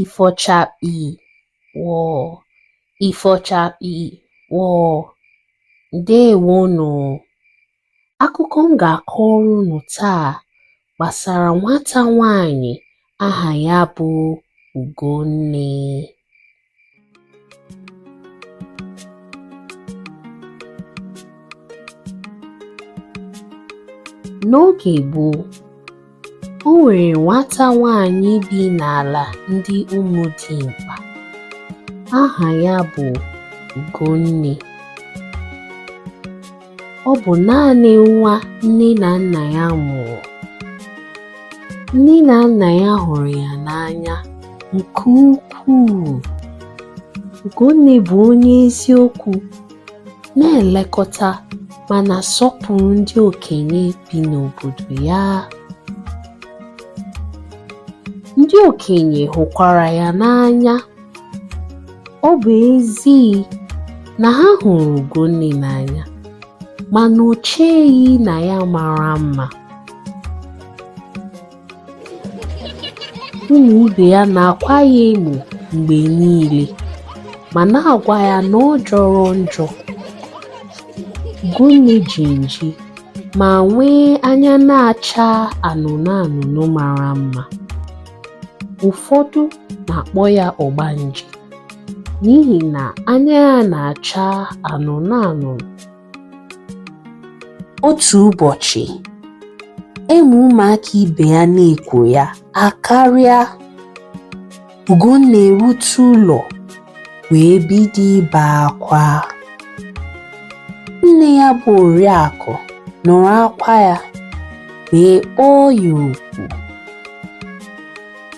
ịfọchakpi wọ ịfọchakpi wọ. Ndewonu. Akụkọ m ga-akọrọ unu taa gbasara nwata nwanyị aha ya bụ Ugonne. N'oge gboo, o nwere nwata nwanyị bi n'ala ndị Ụmụdimkpa. Aha ya bụ Ugonne. Ọ bụ naanị nwa nne na nna ya mụrụ. Nne na nna ya hụrụ ya n'anya nke ukwuu. Ugonne bụ onye eziokwu, na-elekọta ma na-asọpụrụ ndị okenye bi n'obodo ya. Ndị okenye hụkwara ya n'anya. Ọ bụ ezie na ha hụrụ Ugonne n'anya, mana o cheghị na ya mara mma. Ụmụ ibe ya na-akwa ya emo mgbe niile ma na-agwa ya na ọ jọrọ njọ. Ugonne ji nji ma nwee anya na-acha anụnụ anụnụ mara mma. Ụfọdụ na-akpọ ya ọgbanje n'ihi na anya ya na-acha anụnụ anụnụ. Otu ụbọchị, ụmụaka ibe ya na-ekwo ya akarịa. Ugonne erute ụlọ wee bido ibe akwa. Nne ya bụ Oriakụ nụrụ akwa ya wee kpọọ ya okwu.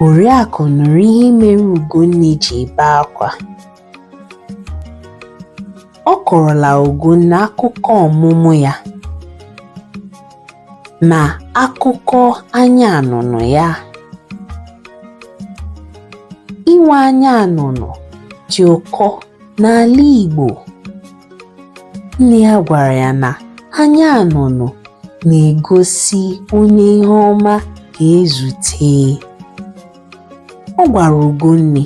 Oriakụ nụrụ ihe mere Ugonne ji ebe akwa. Ọ kọrọla Ugonne akụkọ ọmụmụ ya na akụkọ anya anụnụ ya. Inwe anya anụnụ dị ụkọ n'ala Igbo. Nne ya gwara ya na anya anụnụ na-egosi onye ihe ọma ga-ezute. Ọ gwara Ugonne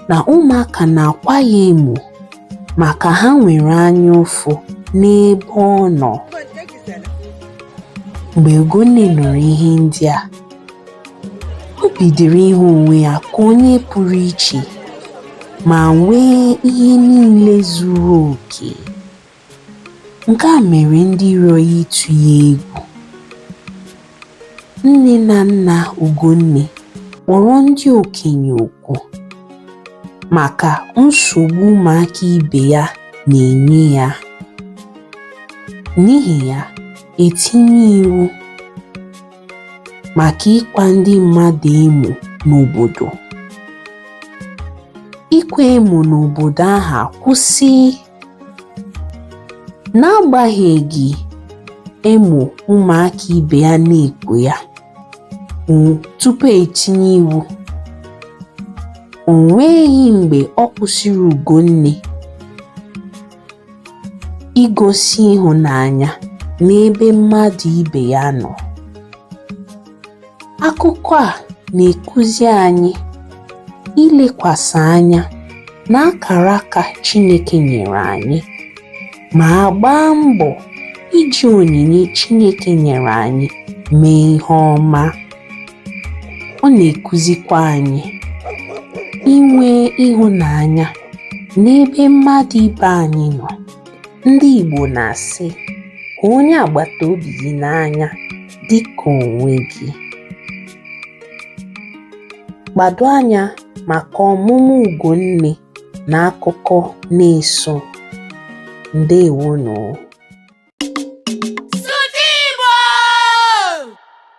na ụmụaka na-akwa ya emo maka ha nwere anya ụfụ n'ebe ọ nọ. Mgbe Ugonne nụrụ ihe ndị a, o bidoro ịhụ onwe ya ka onye pụrụ iche ma nwee ihe niile zuru oke. Nke a mere ndị iro ya ịtụ ya egwu. Nne na nna Ugonne kpọrọ ndị okenye okwu maka nsogbu ụmụaka ibe ya na-enye ya. N'ihi ya, etinye iwu maka ịkwa ndị mmadụ emo n'obodo. Ịkwa emo n'obodo ahụ akwụsị. N'agbanyeghị emo ụmụaka ibe ya na-ekwo ya tupu etinye iwu, o nweghị mgbe ọ kwụsịrị Ugonne igosi ịhụnanya n'ebe mmadụ ibe ya nọ. Akụkọ a na-ekụzi anyị ilekwasị anya n'akara aka Chineke nyere anyị ma gbaa mbọ iji onyinye Chineke nyere anyị mee ihe ọma. Ọ na-ekụzikwa anyị inwe ịhụnanya n'ebe mmadụ ibe anyị nọ. Ndị Igbo na-asị, hụ onye agbata obi gị n'anya dị ka onwe gị. Gbado anya maka ọmụmụ Ugonne na akụkọ na-eso. Ndewonu.